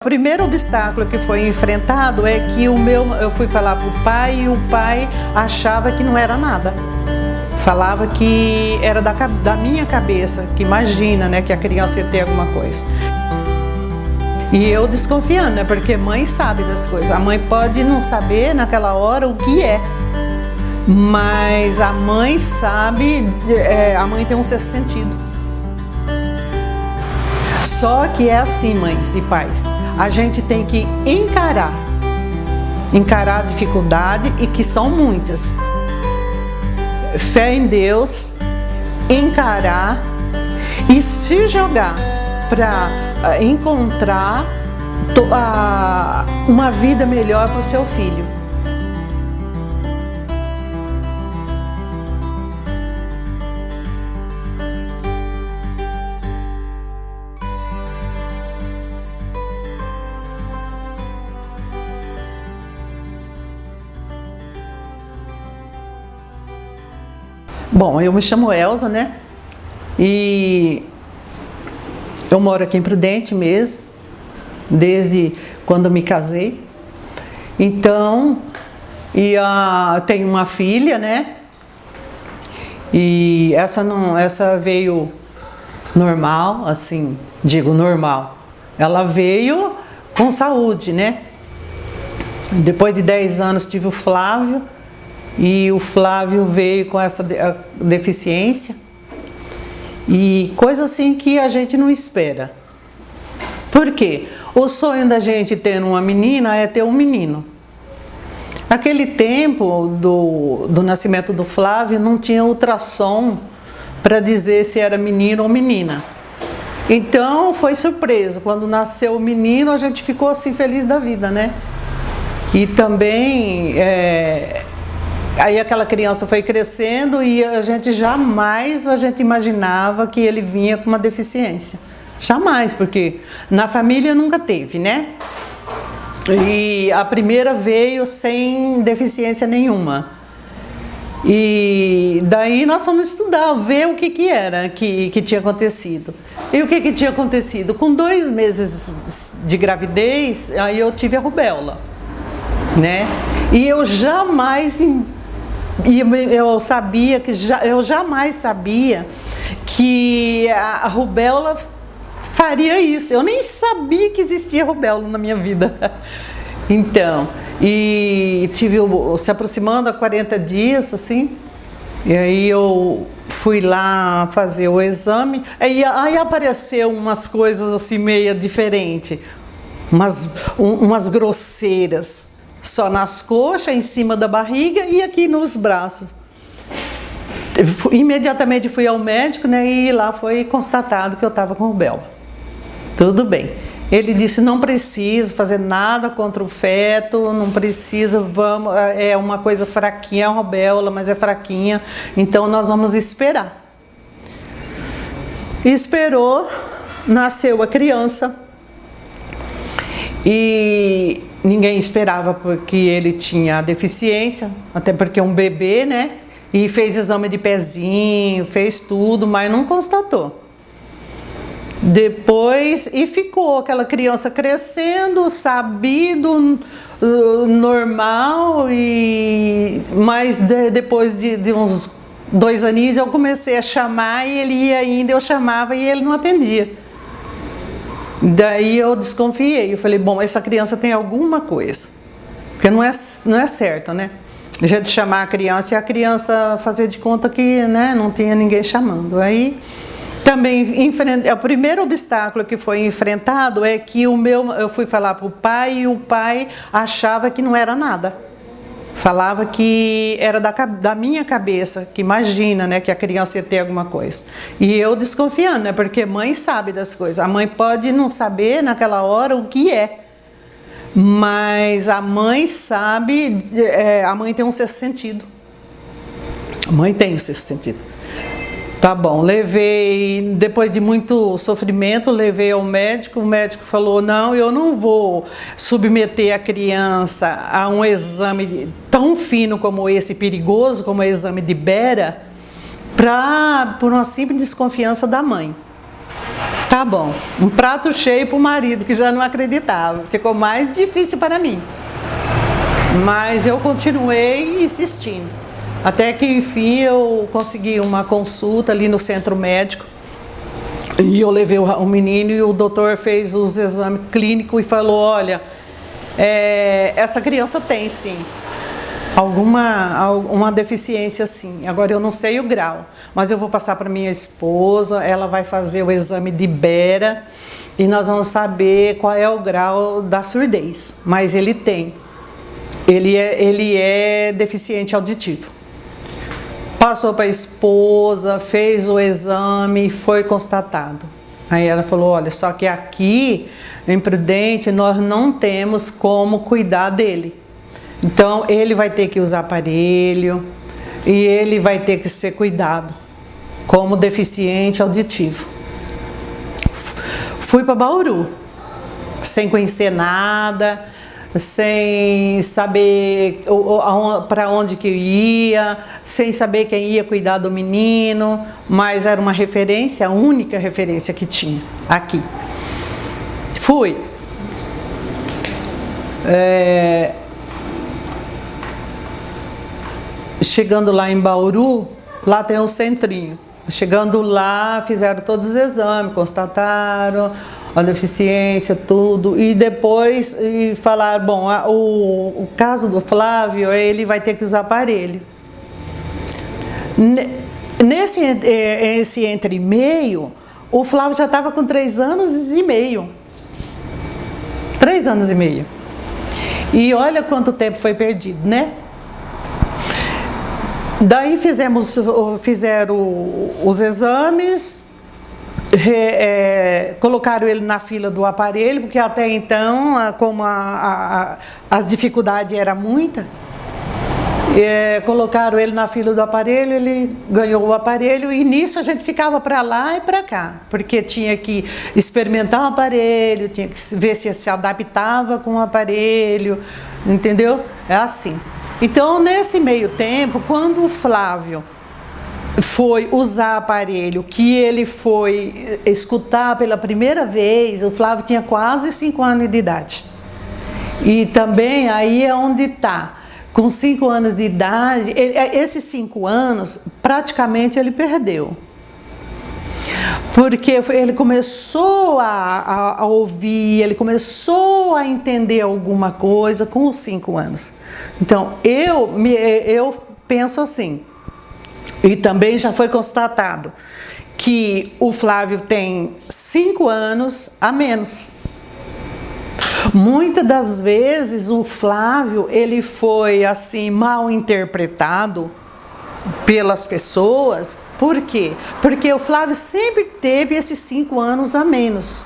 primeiro obstáculo que foi enfrentado é que eu fui falar para o pai e o pai achava que não era nada. Falava que era da minha cabeça, que imagina, né, que a criança ia ter alguma coisa. E eu desconfiando, né, porque mãe sabe das coisas. A mãe pode não saber naquela hora o que é, mas a mãe sabe, a mãe tem um sexto sentido. Só que é assim, mães e pais, a gente tem que encarar a dificuldade, e que são muitas. Fé em Deus, encarar e se jogar para encontrar uma vida melhor para o seu filho. Bom, eu me chamo Elza, né? E eu moro aqui em Prudente mesmo, desde quando me casei. Então, tenho uma filha, né? E essa veio normal, assim, digo normal. Ela veio com saúde, né? Depois de 10 anos tive o Flávio. E o Flávio veio com essa deficiência e coisa assim que a gente não espera. Por quê? O sonho da gente ter uma menina é ter um menino. Naquele tempo do nascimento do Flávio não tinha ultrassom para dizer se era menino ou menina. Então foi surpresa, quando nasceu o menino a gente ficou assim feliz da vida, né? E também aí aquela criança foi crescendo e a gente jamais imaginava que ele vinha com uma deficiência. Jamais, porque na família nunca teve, né? E a primeira veio sem deficiência nenhuma. E daí nós fomos estudar, ver o que era que tinha acontecido. E o que tinha acontecido? Com 2 meses de gravidez, aí eu tive a rubéola, né? E eu jamais... eu jamais sabia que a rubéola faria isso. Eu nem sabia que existia rubéola na minha vida. Então, e tive se aproximando a 40 dias, assim, e aí eu fui lá fazer o exame, aí apareceu umas coisas assim meio diferentes, umas grosseiras. Só nas coxas, em cima da barriga e aqui nos braços. Imediatamente fui ao médico, né, e lá foi constatado que eu estava com rubéola. Tudo bem. Ele disse, não precisa fazer nada contra o feto, não precisa, é uma coisa fraquinha, é uma rubéola, mas é fraquinha, então nós vamos esperar. Esperou, nasceu a criança e... ninguém esperava porque ele tinha deficiência, até porque é um bebê, né? E fez exame de pezinho, fez tudo, mas não constatou. Depois, e ficou aquela criança crescendo, sabido, normal, mas depois de uns 2 aninhos eu comecei a chamar e ele ia ainda, eu chamava e ele não atendia. Daí eu desconfiei, eu falei, bom, essa criança tem alguma coisa, porque não é certo, né? A gente chamar a criança e a criança fazer de conta que, né, não tinha ninguém chamando. Aí também o primeiro obstáculo que foi enfrentado é que eu fui falar para o pai e o pai achava que não era nada. Falava que era da minha cabeça, que imagina, né, que a criança ia ter alguma coisa. E eu desconfiando, né, porque mãe sabe das coisas. A mãe pode não saber naquela hora o que é, mas a mãe sabe, a mãe tem um sexto sentido. A mãe tem um sexto sentido. Tá bom, levei, depois de muito sofrimento, levei ao médico, o médico falou, não, eu não vou submeter a criança a um exame tão fino como esse, perigoso, como o exame de Bera, por uma simples desconfiança da mãe. Tá bom, um prato cheio para o marido que já não acreditava, ficou mais difícil para mim. Mas eu continuei insistindo, até que enfim eu consegui uma consulta ali no centro médico. E eu levei o menino e o doutor fez os exames clínicos e falou, olha, essa criança tem sim alguma deficiência sim. Agora eu não sei o grau, mas eu vou passar para minha esposa, ela vai fazer o exame de Bera e nós vamos saber qual é o grau da surdez. Mas ele tem, ele é deficiente auditivo. Passou para a esposa, fez o exame, foi constatado. Aí ela falou, olha, só que aqui em Prudente nós não temos como cuidar dele. Então ele vai ter que usar aparelho e ele vai ter que ser cuidado como deficiente auditivo. Fui para Bauru, sem conhecer nada, sem saber para onde que eu ia, sem saber quem ia cuidar do menino, mas era uma referência, a única referência que tinha aqui. Fui. Chegando lá em Bauru, lá tem um centrinho. Chegando lá, fizeram todos os exames, constataram a deficiência, tudo. E depois falaram, bom, o caso do Flávio, ele vai ter que usar aparelho. Esse entre e meio, o Flávio já estava com 3 anos e meio. 3 anos e meio. E olha quanto tempo foi perdido, né? Daí fizeram os exames, colocaram ele na fila do aparelho, porque até então, como as dificuldades eram muitas, colocaram ele na fila do aparelho, ele ganhou o aparelho e nisso a gente ficava para lá e para cá, porque tinha que experimentar o aparelho, tinha que ver se adaptava com o aparelho, entendeu? É assim. Então, nesse meio tempo, quando o Flávio foi usar aparelho, que ele foi escutar pela primeira vez, o Flávio tinha quase 5 anos de idade. E também aí é onde está. Com 5 anos de idade, esses 5 anos, praticamente ele perdeu. Porque ele começou a ouvir, ele começou a entender alguma coisa com os 5 anos. Então, eu penso assim, e também já foi constatado, que o Flávio tem 5 anos a menos. Muitas das vezes o Flávio, ele foi assim, mal interpretado pelas pessoas. Por quê? Porque o Flávio sempre teve esses 5 anos a menos.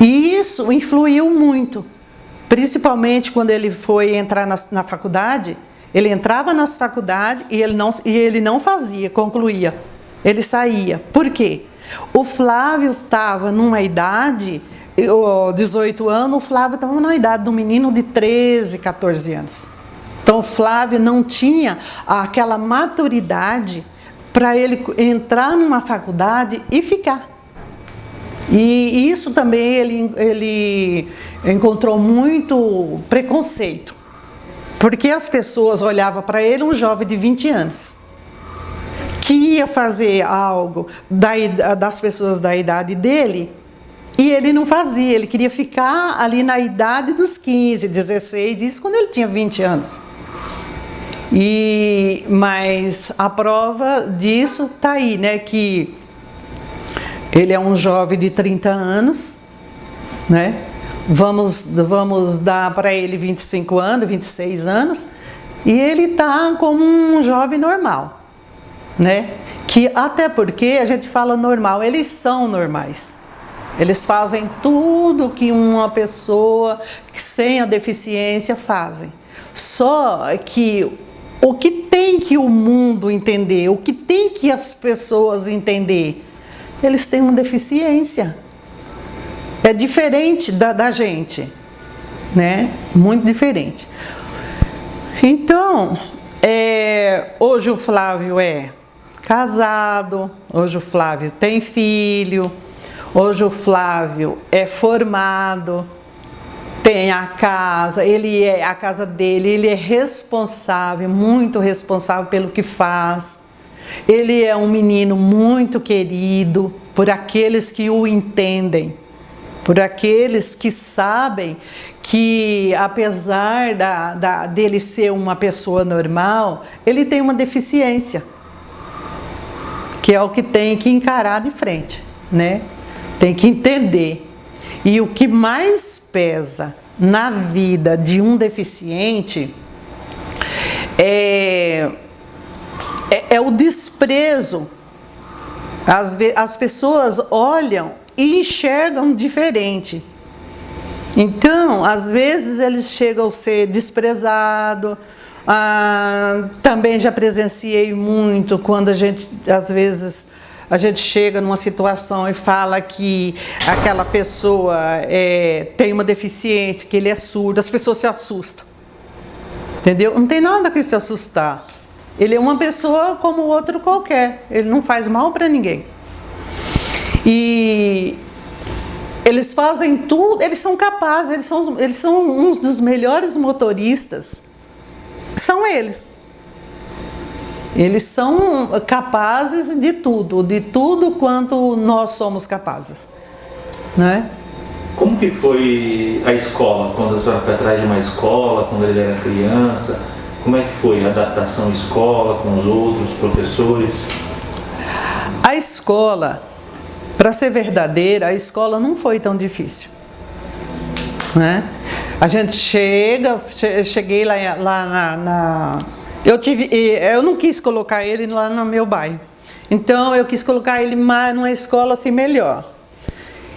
E isso influiu muito. Principalmente quando ele foi entrar na faculdade, ele entrava nas faculdades e ele não fazia, concluía. Ele saía. Por quê? O Flávio estava numa idade, 18 anos, o Flávio estava numa idade de um menino de 13, 14 anos. Então o Flávio não tinha aquela maturidade para ele entrar numa faculdade e ficar. E isso também ele encontrou muito preconceito, porque as pessoas olhavam para ele, um jovem de 20 anos, que ia fazer algo das pessoas da idade dele, e ele não fazia, ele queria ficar ali na idade dos 15, 16, isso quando ele tinha 20 anos. Mas a prova disso está aí, né, que ele é um jovem de 30 anos, né? Vamos dar para ele 25 anos, 26 anos, e ele está como um jovem normal, né? Que até porque a gente fala normal, eles são normais. Eles fazem tudo que uma pessoa sem a deficiência fazem. Só que o que tem que o mundo entender, o que tem que as pessoas entender, eles têm uma deficiência. É diferente da gente, né? Muito diferente. Então, hoje o Flávio é casado, hoje o Flávio tem filho, Hoje o Flávio é formado, tem a casa, a casa dele, ele é responsável, muito responsável pelo que faz. Ele é um menino muito querido por aqueles que o entendem, por aqueles que sabem que, apesar dele ser uma pessoa normal, ele tem uma deficiência, que é o que tem que encarar de frente, né? Tem que entender. E o que mais pesa na vida de um deficiente é o desprezo. As pessoas olham e enxergam diferente. Então, às vezes eles chegam a ser desprezados. Também já presenciei muito quando às vezes a gente chega numa situação e fala que aquela pessoa tem uma deficiência, que ele é surdo, as pessoas se assustam. Entendeu? Não tem nada que se assustar. Ele é uma pessoa como outro qualquer, ele não faz mal para ninguém. E eles fazem tudo, eles são capazes, eles são uns dos melhores motoristas. São eles. Eles são capazes de tudo quanto nós somos capazes, né? Como que foi a escola, quando a senhora foi atrás de uma escola, quando ele era criança? Como é que foi a adaptação à escola, com os outros professores? A escola, para ser verdadeira, a escola não foi tão difícil, né? A gente cheguei lá eu não quis colocar ele lá no meu bairro, então eu quis colocar ele numa escola assim melhor.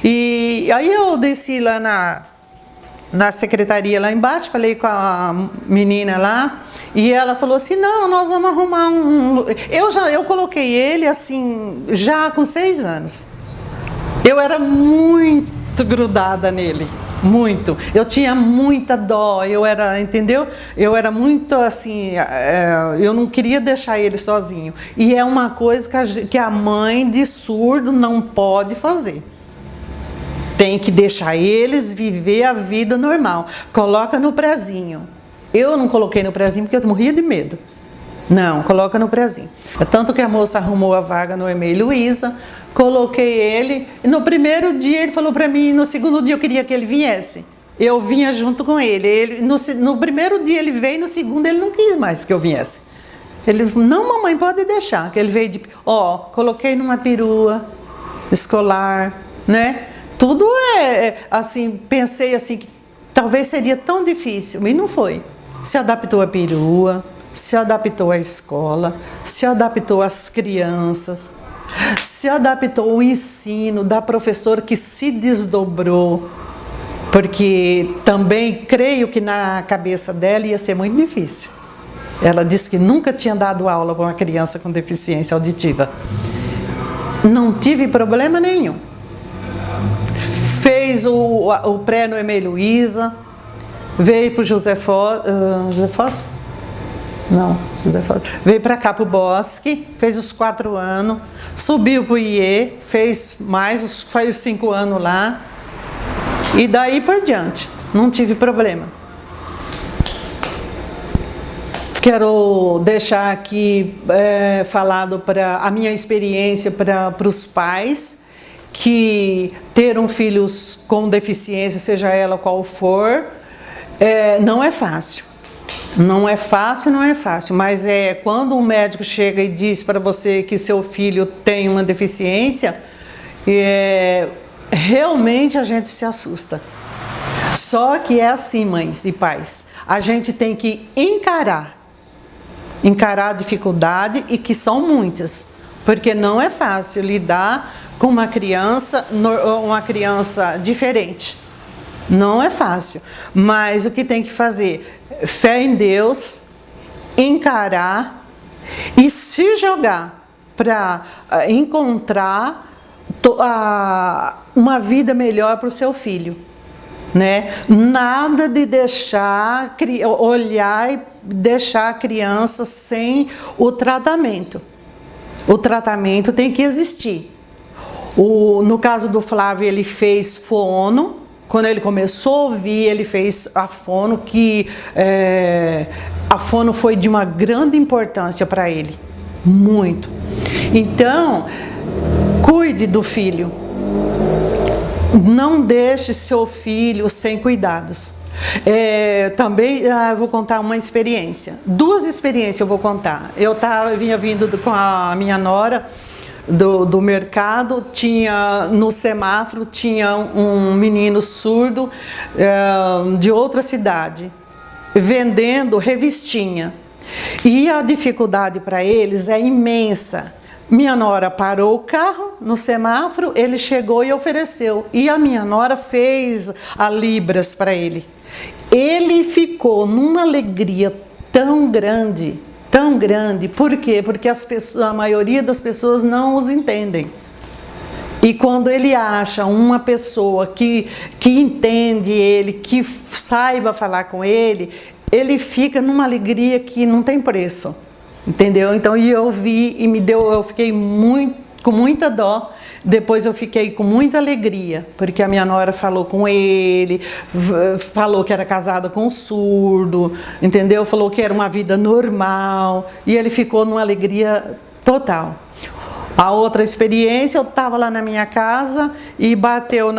E aí eu desci lá na secretaria lá embaixo, falei com a menina lá, e ela falou assim, não, nós vamos arrumar eu coloquei ele assim, já com 6 anos. Eu era muito grudada nele. Muito. Eu tinha muita dó, entendeu? Eu era muito assim, eu não queria deixar ele sozinho. E é uma coisa que a mãe de surdo não pode fazer. Tem que deixar eles viver a vida normal. Coloca no prezinho. Eu não coloquei no prezinho porque eu morria de medo. Não, coloca no prezinho. É tanto que a moça arrumou a vaga no Emei Luiza, coloquei ele, e no primeiro dia ele falou para mim, no segundo dia eu queria que ele viesse. Eu vinha junto com ele. No primeiro dia ele veio, no segundo ele não quis mais que eu viesse. Ele falou, não mamãe, pode deixar, que ele veio coloquei numa perua escolar, né? Tudo assim, pensei assim, que talvez seria tão difícil, mas não foi. Se adaptou à perua, se adaptou à escola, se adaptou às crianças, se adaptou ao ensino da professora que se desdobrou, porque também creio que na cabeça dela ia ser muito difícil. Ela disse que nunca tinha dado aula para uma criança com deficiência auditiva. Não tive problema nenhum. Fez o pré no Emei Luiza, veio para o José Foz? Não, veio para cá para o Bosque, fez os 4 anos, subiu para o IE, fez os 5 anos lá, e daí por diante, não tive problema. Quero deixar aqui falado para a minha experiência para os pais, que ter um filho com deficiência, seja ela qual for, não é fácil. Não é fácil, mas quando um médico chega e diz para você que seu filho tem uma deficiência, realmente a gente se assusta. Só que é assim, mães e pais, a gente tem que encarar a dificuldade, e que são muitas, porque não é fácil lidar com uma criança diferente. Não é fácil, mas o que tem que fazer? Fé em Deus, encarar e se jogar para encontrar uma vida melhor para o seu filho, né? Nada de olhar e deixar a criança sem o tratamento. O tratamento tem que existir. No caso do Flávio, ele fez fono. Quando ele começou a ouvir, ele fez a fono, que a fono foi de uma grande importância para ele, muito. Então, cuide do filho. Não deixe seu filho sem cuidados. Também eu vou contar uma experiência. 2 experiências eu vou contar. Eu vinha vindo com a minha nora do mercado, no semáforo tinha um menino surdo de outra cidade, vendendo revistinha. E a dificuldade para eles é imensa. Minha nora parou o carro no semáforo, ele chegou e ofereceu. E a minha nora fez a Libras para ele. Ele ficou numa alegria tão grande, tão grande. Por quê? Porque a maioria das pessoas não os entendem. E quando ele acha uma pessoa que entende ele, que saiba falar com ele, ele fica numa alegria que não tem preço. Entendeu? Então, eu vi e eu fiquei com muita dó. Depois eu fiquei com muita alegria, porque a minha nora falou com ele, falou que era casada com um surdo, entendeu? Falou que era uma vida normal, e ele ficou numa alegria total. A outra experiência, eu estava lá na minha casa e bateu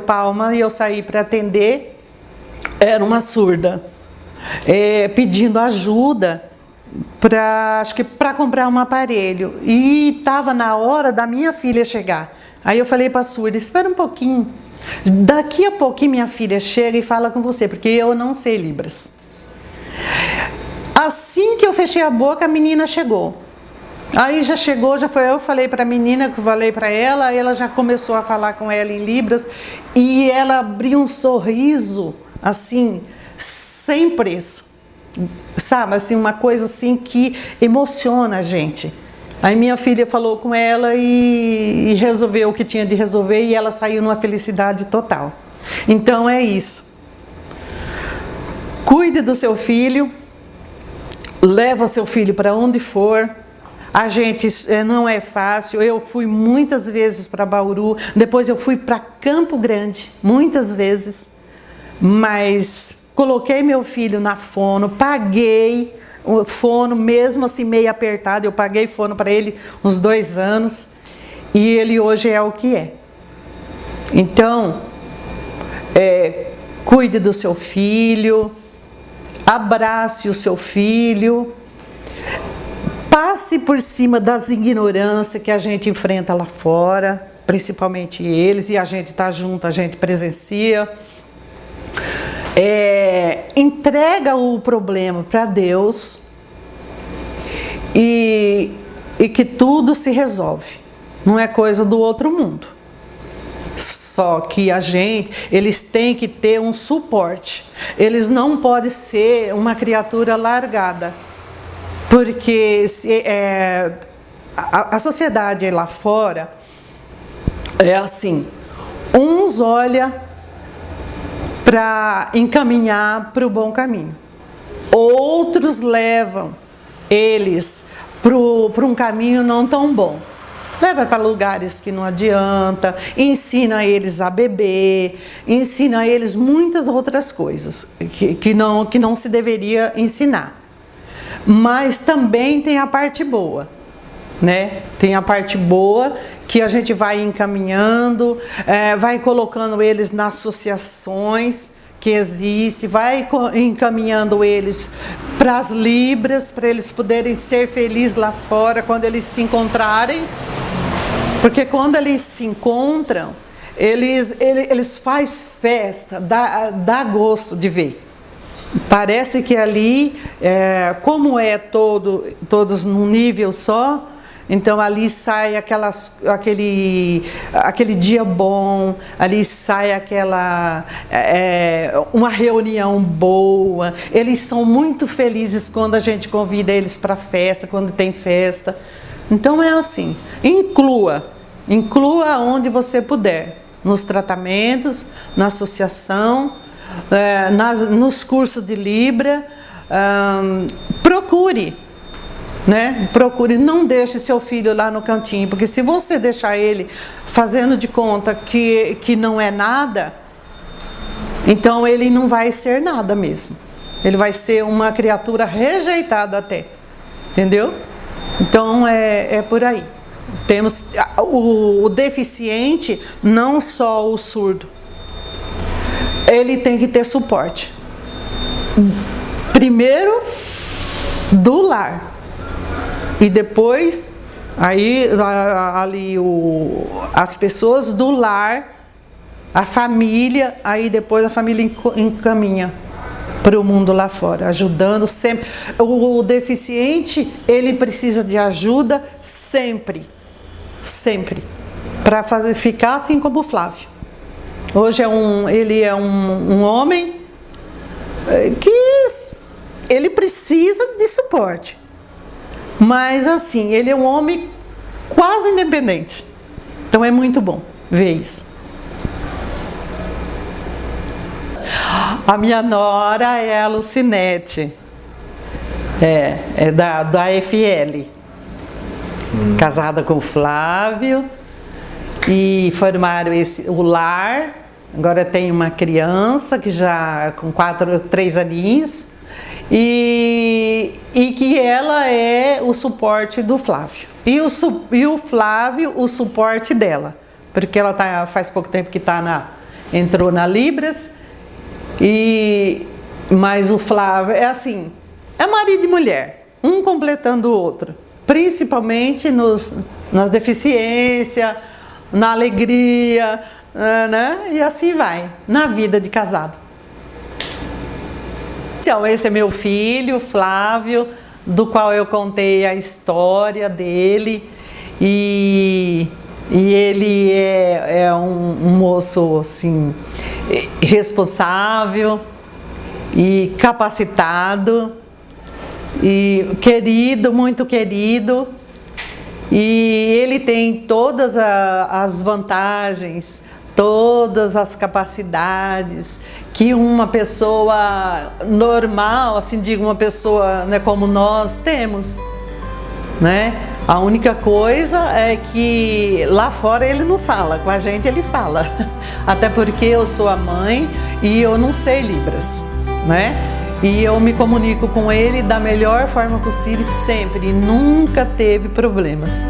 palma e eu saí para atender. Era uma surda, pedindo ajuda acho que para comprar um aparelho, e estava na hora da minha filha chegar. Aí eu falei para a surda: espera um pouquinho, daqui a pouquinho minha filha chega e fala com você, porque eu não sei Libras. Assim que eu fechei a boca, a menina chegou. Aí já chegou, já foi, eu falei para a menina, que eu falei para ela já começou a falar com ela em Libras, e ela abriu um sorriso assim, sem preço. Sabe, assim, uma coisa assim que emociona a gente. Aí minha filha falou com ela e resolveu o que tinha de resolver, e ela saiu numa felicidade total. Então é isso. Cuide do seu filho, leva seu filho para onde for. A gente, não é fácil. Eu fui muitas vezes para Bauru, depois eu fui para Campo Grande, muitas vezes, mas coloquei meu filho na fono, paguei o fono, mesmo assim meio apertado, eu paguei fono para ele uns 2 anos, e ele hoje é o que é. Então, cuide do seu filho, abrace o seu filho, passe por cima das ignorâncias que a gente enfrenta lá fora, principalmente eles, e a gente está junto, a gente presencia. Entrega o problema para Deus e que tudo se resolve. Não é coisa do outro mundo. Só que eles têm que ter um suporte. Eles não podem ser uma criatura largada. Porque a sociedade lá fora é assim: uns olham para encaminhar para o bom caminho, outros levam eles para um caminho não tão bom. Leva para lugares que não adianta, ensina eles a beber, ensina eles muitas outras coisas que não se deveria ensinar. Mas também tem a parte boa, né? Tem a parte boa que a gente vai encaminhando, vai colocando eles nas associações que existem, vai encaminhando eles para as Libras, para eles poderem ser felizes lá fora quando eles se encontrarem. Porque quando eles se encontram, eles fazem festa, dá gosto de ver. Parece que ali, como todos num nível só, então ali sai aquele dia bom, ali sai uma reunião boa. Eles são muito felizes quando a gente convida eles para festa, quando tem festa. Então é assim, inclua onde você puder, nos tratamentos, na associação, nos cursos de Libra. Procure né? Procure, não deixe seu filho lá no cantinho, porque se você deixar ele fazendo de conta que não é nada, então ele não vai ser nada mesmo. Ele vai ser uma criatura rejeitada até, entendeu? Então é por aí. Temos o deficiente, não só o surdo, ele tem que ter suporte. Primeiro do lar e depois aí ali as pessoas do lar, a família, aí depois a família encaminha para o mundo lá fora, ajudando sempre. O deficiente, ele precisa de ajuda sempre, sempre, para ficar assim como o Flávio. Hoje ele é um homem que ele precisa de suporte, mas assim, ele é um homem quase independente. Então é muito bom ver isso. A minha nora é a Lucinete, é da FL, casada com o Flávio, e formaram o lar. Agora tem uma criança que já com 3 aninhos, e que ela é o suporte do Flávio. E o Flávio, o suporte dela, porque ela faz pouco tempo que entrou na Libras. Mas o Flávio é assim, é marido e mulher, um completando o outro, principalmente nas deficiências, na alegria, né? E assim vai, na vida de casado. Então, esse é meu filho, Flávio, do qual eu contei a história dele, e ele é um moço assim, responsável e capacitado e querido, muito querido, e ele tem todas as vantagens, todas as capacidades que uma pessoa normal, assim digo, uma pessoa, né, como nós temos, né? A única coisa é que lá fora ele não fala, com a gente ele fala. Até porque eu sou a mãe e eu não sei Libras, né? E eu me comunico com ele da melhor forma possível sempre, e nunca teve problemas.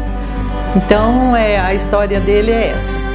Então a história dele é essa.